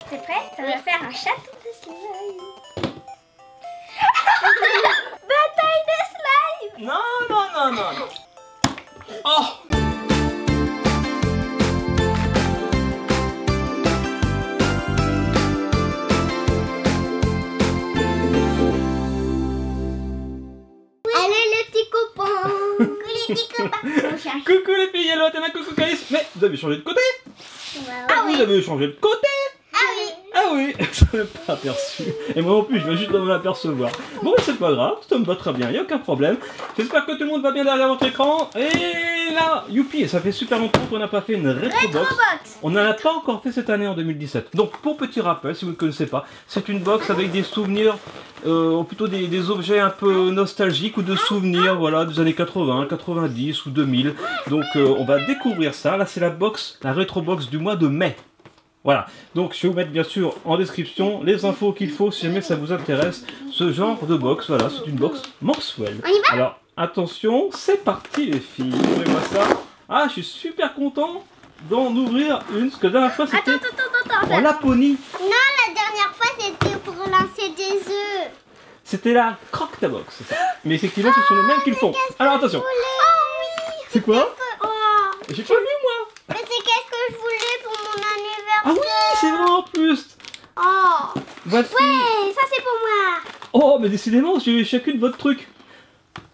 T'es prête? On va faire un château de slime. Bataille de slime. Non, non, non, non, non. Oh! Allez les petits copains. Coucou les petits copains. Coucou les filles, hello Athéna, coucou Calice. Mais vous avez changé de côté? Ah oui. Vous avez changé de côté? Ah oui. Ah oui, je n'ai pas aperçu. Et moi non plus, je vais juste m'en apercevoir. Bon, c'est pas grave, ça me va très bien, il n'y a aucun problème. J'espère que tout le monde va bien derrière votre écran. Et là, youpi, ça fait super longtemps qu'on n'a pas fait une rétrobox. On n'en a pas encore fait cette année en 2017. Donc, pour petit rappel, si vous ne connaissez pas, c'est une box avec des souvenirs, ou plutôt des objets un peu nostalgiques ou de souvenirs, voilà, des années 80, 90 ou 2000. Donc, on va découvrir ça. Là, c'est la box, la rétrobox du mois de mai. Voilà, donc je vais vous mettre bien sûr en description les infos qu'il faut si jamais ça vous intéresse, ce genre de box. Voilà, c'est une box mensuelle. On y va? Alors, attention, c'est parti les filles, ouvrez-moi ça. Ah, je suis super content d'en ouvrir une, parce que la dernière fois c'était en Laponie. Non, la dernière fois c'était pour lancer des œufs. C'était la Croque-ta-box, c'est ça. Mais effectivement, ce sont les mêmes qui le font. Alors attention. Oh oui. C'est quoi? Oh. J'ai pas vu moi. Mais c'est qu'est-ce que je voulais pour mon anniversaire. Ah oui, c'est vrai en plus. Oh. Voici. Ouais, ça c'est pour moi. Oh, mais décidément, j'ai chacune votre truc.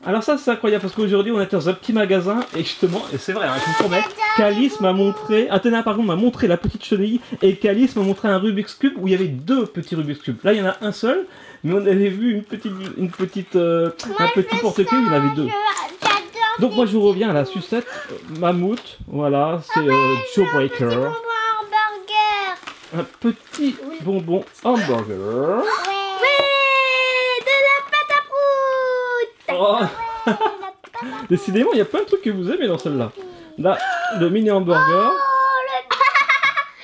Alors ça, c'est incroyable, parce qu'aujourd'hui, on était dans un petit magasin, et justement, et c'est vrai, hein, je vous promets, Calice m'a montré, Athéna, par contre, m'a montré la petite chenille, et Calice m'a montré un Rubik's Cube, où il y avait deux petits Rubik's Cube. Là, il y en a un seul, mais on avait vu un petit porte-clés, il y en avait deux. Donc moi, je reviens à la sucette mammouth, voilà, c'est Joe Breaker. Un petit bonbon hamburger. Oh. Décidément, il y a plein de trucs que vous aimez dans celle-là. Là, le mini hamburger.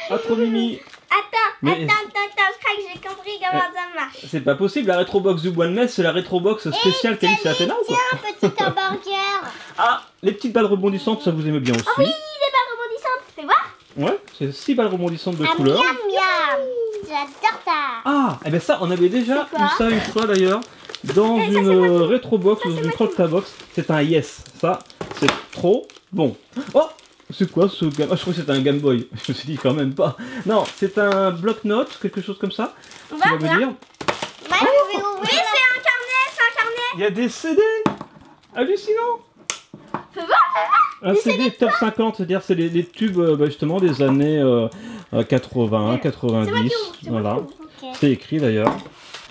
Ah, trop mimi. Attends, je crois que j'ai compris comment ça marche. C'est pas possible, la rétrobox du bois de mai, c'est la rétrobox spéciale Calice et Athéna ou quoi? Tiens, petit hamburger. Ah, les petites balles rebondissantes, ça vous aimez bien aussi. Oh oui, les balles rebondissantes, fais voir. Ouais, c'est 6 balles rebondissantes de couleur. Miam, miam. J'adore ça. Ah, et bien ça, on avait déjà eu ça une fois d'ailleurs. Dans une rétrobox ou dans une Croque-ta-box, c'est un yes. Ça, c'est trop bon. Oh, c'est quoi ce Game? Ah, je crois que c'était un Game Boy. Je me suis dit quand même pas. Non, c'est un bloc-notes, quelque chose comme ça. Ça veut dire. Oui, c'est un carnet, Il y a des CD. Hallucinant. Fais voir. Un CD top 50, c'est-à-dire c'est les tubes justement des années 80, 90. Voilà. C'est écrit d'ailleurs.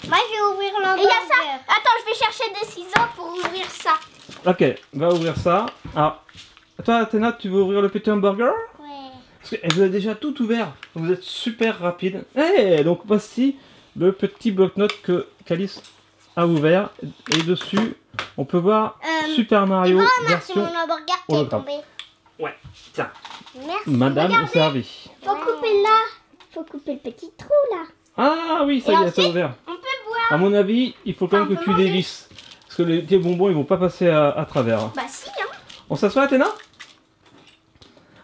Moi, je vais ouvrir l'hamburger. Et il y a ça. Attends, je vais chercher des ciseaux pour ouvrir ça. Ok, va ouvrir ça. Alors, toi, Athéna, tu veux ouvrir le petit hamburger? Ouais. Parce que vous avez déjà tout ouvert. Vous êtes super rapide. Eh, donc voici le petit bloc-notes que Calice a ouvert. Et dessus, on peut voir Super Mario version mon hamburger qui est tombé. Ouais, tiens. Merci. Madame est Regardez. servie. Faut couper là. Faut couper le petit trou là. Ah oui, ça y est, c'est ouvert. On peut boire. À mon avis, il faut quand même que tu dévisses. Parce que les petits bonbons, ils vont pas passer à travers. Bah si, hein. On s'assoit, Athéna?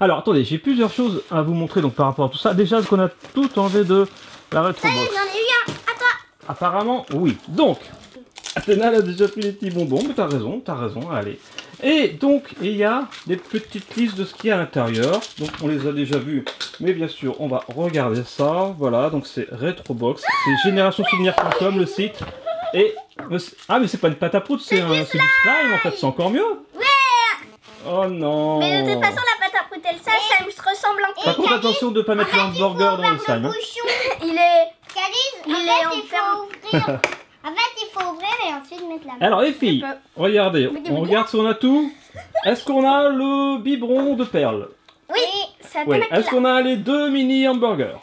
Alors, attendez, j'ai plusieurs choses à vous montrer donc par rapport à tout ça. Déjà, est-ce qu'on a tout enlevé de la rétrobox? Ça y est, j'en ai eu un. À toi. Apparemment, oui. Donc, Athéna, elle a déjà pris les petits bonbons, mais t'as raison, allez. Et donc, il y a des petites listes de ce qu'il y a à l'intérieur. Donc, on les a déjà vues, mais bien sûr, on va regarder ça. Voilà, donc c'est Rétrobox, c'est générationsouvenir.com, le site. Et, ah, mais c'est pas une pâte à poudre, c'est du slime, en fait, c'est encore mieux. Ouais. Oh non. Mais de toute façon, la pâte à poudre, elle, ça se ressemble un peu. Par contre, attention de ne pas mettre l'hamburger dans le slime. Hein. Il est enfermé. En fait, il faut ouvrir et ensuite mettre la main. Alors les filles, regardez, on regarde si on a tout. Est-ce qu'on a le biberon de perles? Oui, ça Oui. Est-ce qu'on a les deux mini hamburgers?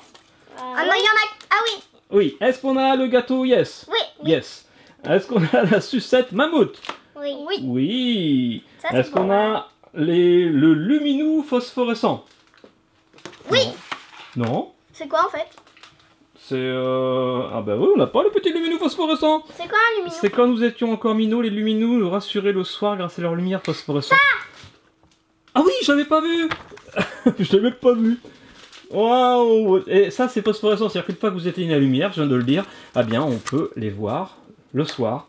Ah non, il y en a. Ah oui. Oui. Est-ce qu'on a le gâteau Yes? Oui. Yes. Est-ce qu'on a la sucette mammouth? Oui. Oui. Ça, Est-ce qu'on a le luminou phosphorescent? Oui. Non. C'est quoi en fait? C'est ah bah oui, on n'a pas le petit lumineux phosphorescent. C'est quoi un lumineux? C'est quand nous étions encore minots, les lumineux nous rassuraient le soir grâce à leur lumière phosphorescente. Ah oui, je l'avais pas vu. Je l'avais pas vu. Waouh! Et ça, c'est phosphorescent, c'est-à-dire qu'une fois que vous éteignez la lumière, je viens de le dire, eh bien, on peut les voir le soir.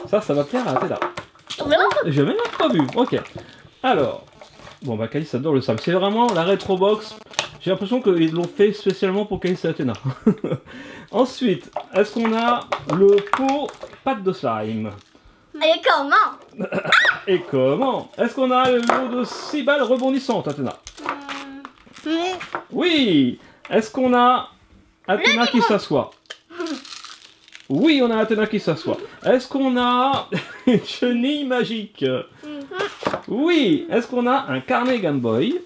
Ça va plaire à Athéna. J'ai même pas vu. Ok. Alors, bon, bah, Calice adore le sable. C'est vraiment la Retrobox. J'ai l'impression qu'ils l'ont fait spécialement pour Calice et Athéna. Ensuite, est-ce qu'on a le pot pâte de slime? Et comment? Et comment? Est-ce qu'on a le lot de 6 balles rebondissantes, Athéna? Oui. Est-ce qu'on a Athéna qui s'assoit? Oui, on a Athéna qui s'assoit. Est-ce qu'on a une chenille magique? Oui. Est-ce qu'on a un carnet Game Boy?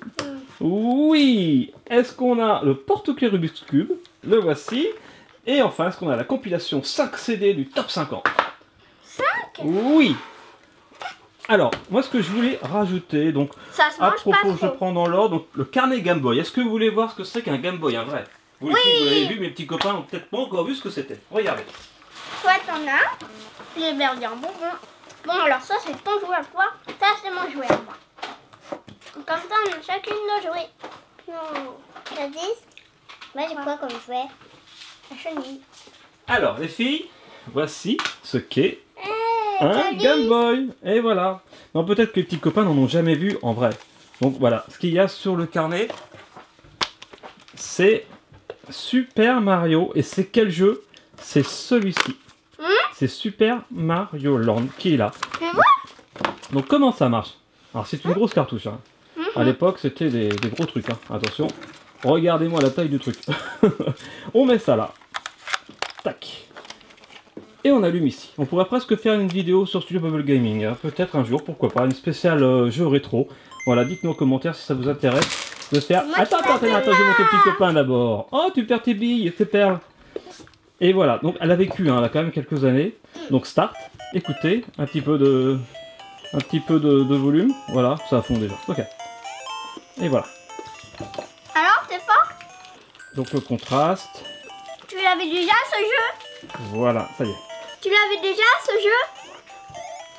Oui. Est-ce qu'on a le porte-clés Rubik's Cube? Le voici. Et enfin, est-ce qu'on a la compilation 5 CD du top 50? 5? Oui. Alors, moi ce que je voulais rajouter, donc Ça se à mange propos, pas je trop. prends dans l'ordre, donc le carnet Game Boy. Est-ce que vous voulez voir ce que c'est qu'un Game Boy, un vrai? Vous, les filles, vous l'avez vu, mes petits copains n'ont peut-être pas encore vu ce que c'était. Regardez. Toi, t'en as. J'ai bien dit un bonbon. Bon, alors ça, c'est ton jouet à toi. Ça, c'est mon jouet à moi. Comme ça, on a chacune nos jouets. Non. T'as dit? Moi, j'ai quoi comme jouet? La chenille. Alors, les filles, voici ce qu'est Hey, un Game Boy. Et voilà. Non, peut-être que les petits copains n'en ont jamais vu en vrai. Donc voilà, ce qu'il y a sur le carnet, c'est Super Mario. Et c'est quel jeu? C'est celui-ci. C'est Super Mario Land qui est là. C'est moi? Donc comment ça marche? Alors c'est une grosse cartouche. Hein. À l'époque c'était des gros trucs. Hein. Attention. Regardez-moi la taille du truc. On met ça là. Tac. Et on allume ici. On pourrait presque faire une vidéo sur Studio Bubble Gaming. Hein. Peut-être un jour, pourquoi pas. Une spéciale jeu rétro. Voilà, dites-nous en commentaire si ça vous intéresse de faire... Attends, je vais montrer au petit copain d'abord. Oh, tu perds tes billes, tes perles. Et voilà, donc elle a vécu, hein, elle a quand même quelques années. Donc start, écoutez, un petit peu de volume. Voilà, ça a fond déjà. Ok. Et voilà. Alors, t'es fort? Donc le contraste. Tu l'avais déjà, ce jeu? Voilà, ça y est. Tu l'avais déjà, ce jeu?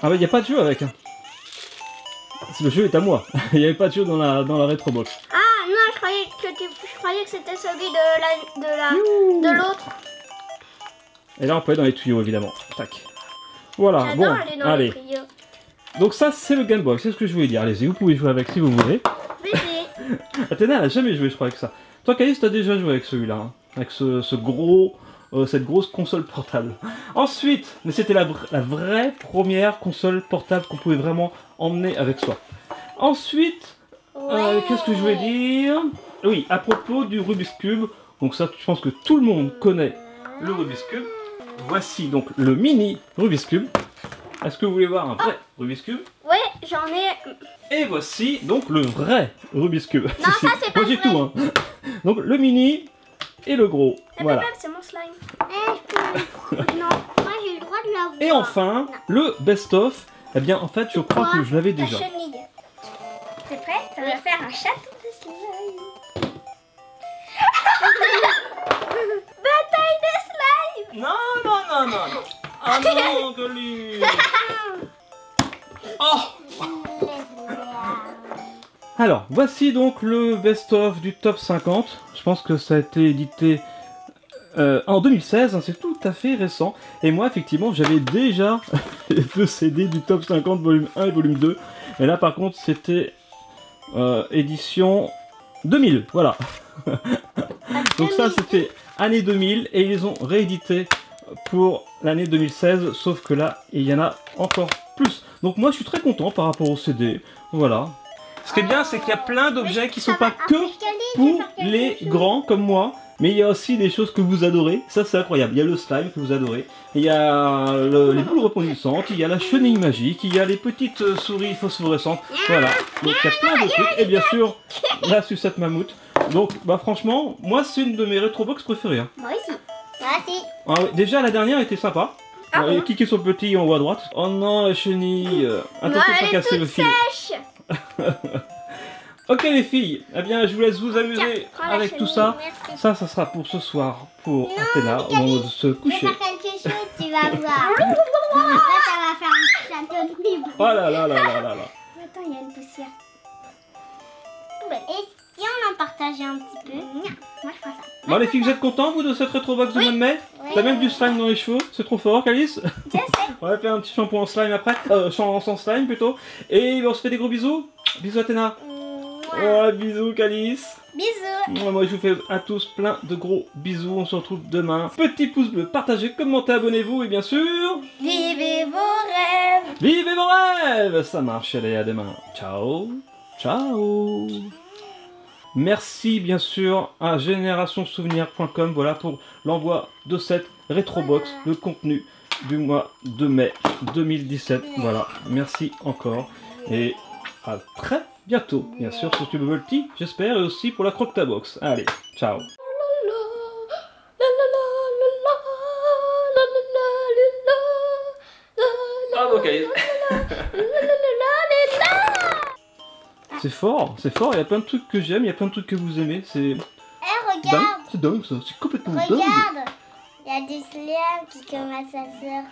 Ah bah il n'y a pas de jeu avec. Hein. Le jeu est à moi. Il n'y avait pas de jeu dans la Retrobox. Ah non, je croyais que c'était celui de l'autre. Et là on peut aller dans les tuyaux évidemment. Tac. Voilà, J'adore bon, aller dans allez. les tuyaux. Donc ça c'est le Game Boy, c'est ce que je voulais dire. Allez-y, vous pouvez jouer avec si vous voulez. Vas-y. Athéna elle a jamais joué je crois avec ça. Toi Calice t'as déjà joué avec celui-là. Hein. Avec ce gros... cette grosse console portable. Ensuite, mais c'était la vraie première console portable qu'on pouvait vraiment emmener avec soi. Ensuite, qu'est-ce que je voulais dire? Oui, à propos du Rubik's Cube. Donc ça, je pense que tout le monde connaît le Rubik's Cube. Voici donc le mini Rubik's Cube. Est-ce que vous voulez voir un vrai Rubik's Cube? Oui, j'en ai. Et voici donc le vrai Rubik's Cube. Non, ça c'est pas Moi j'ai vrai. tout. Hein. Donc le mini et le gros. Voilà. C'est mon slime. Non, moi j'ai le droit de l'avoir. Et enfin, le best-of, eh bien en fait je crois que je l'avais La déjà. chenille. T'es prêt? Ça va faire un château de slime. Bataille de slime. Non. Ah non, Calice. Oh. Alors, voici donc le best-of du top 50. Je pense que ça a été édité en 2016, hein, c'est tout à fait récent. Et moi, effectivement, j'avais déjà les deux CD du top 50, volume 1 et volume 2. Et là, par contre, c'était édition 2000, voilà. Donc ça, c'était année 2000, et ils ont réédité pour l'année 2016, sauf que là, il y en a encore plus. Donc moi, je suis très content par rapport au CD, voilà. Ce qui est bien, c'est qu'il y a plein d'objets qui sont pas que pour les grands comme moi, mais il y a aussi des choses que vous adorez. Ça, c'est incroyable. Il y a le slime que vous adorez, il y a les boules rebondissantes, il y a la chenille magique, il y a les petites souris phosphorescentes. Voilà. Donc il y a plein de trucs. Et bien sûr, la sucette mammouth. Donc, bah franchement, moi, c'est une de mes Retrobox préférées. Hein. Moi aussi. Moi aussi. Ah ouais, déjà, la dernière était sympa. Ah bon? Cliquez sur le petit en haut à droite. Oh non, la chenille. Attention à casser le fil. Sèche. Ok les filles, eh bien je vous laisse vous amuser Tiens, prends la avec tout chenille, ça. merci. Ça sera pour ce soir, pour Non, Athéna, au moment de se Je vais coucher. faire quelque chose, tu vas voir. Après, ça va faire un château de livres. Oh là là là là là là. Attends, il y a une poussière. Si on en partageait un petit peu. Moi je ferais ça. Bon les filles, vous êtes contents vous de cette rétrobox de mois de mai? Oui. T'as même du slime dans les cheveux, c'est trop fort Calice. Je sais. On va faire un petit shampoing en slime après, sans slime plutôt. Et on se fait des gros bisous. Bisous Athéna. Mouah. Oh, bisous Calice. Bisous. Moi je vous fais à tous plein de gros bisous, on se retrouve demain. Petit pouce bleu, partagez, commentez, abonnez-vous et bien sûr... Vivez vos rêves. Vivez vos rêves. Ça marche, allez à demain. Ciao. Ciao. Merci bien sûr à générationsouvenir.com, voilà pour l'envoi de cette rétrobox, le contenu du mois de mai 2017. Voilà, merci encore et à très bientôt, bien sûr, sur Bubble Tea, j'espère, et aussi pour la Croctabox. Allez, ciao. Bravo, Kayz. C'est fort, il y a plein de trucs que j'aime, il y a plein de trucs que vous aimez, c'est Eh, dingue, regarde. c'est dingue ça, c'est complètement dingue. Regarde. Il y a des slimes qui commencent à sortir.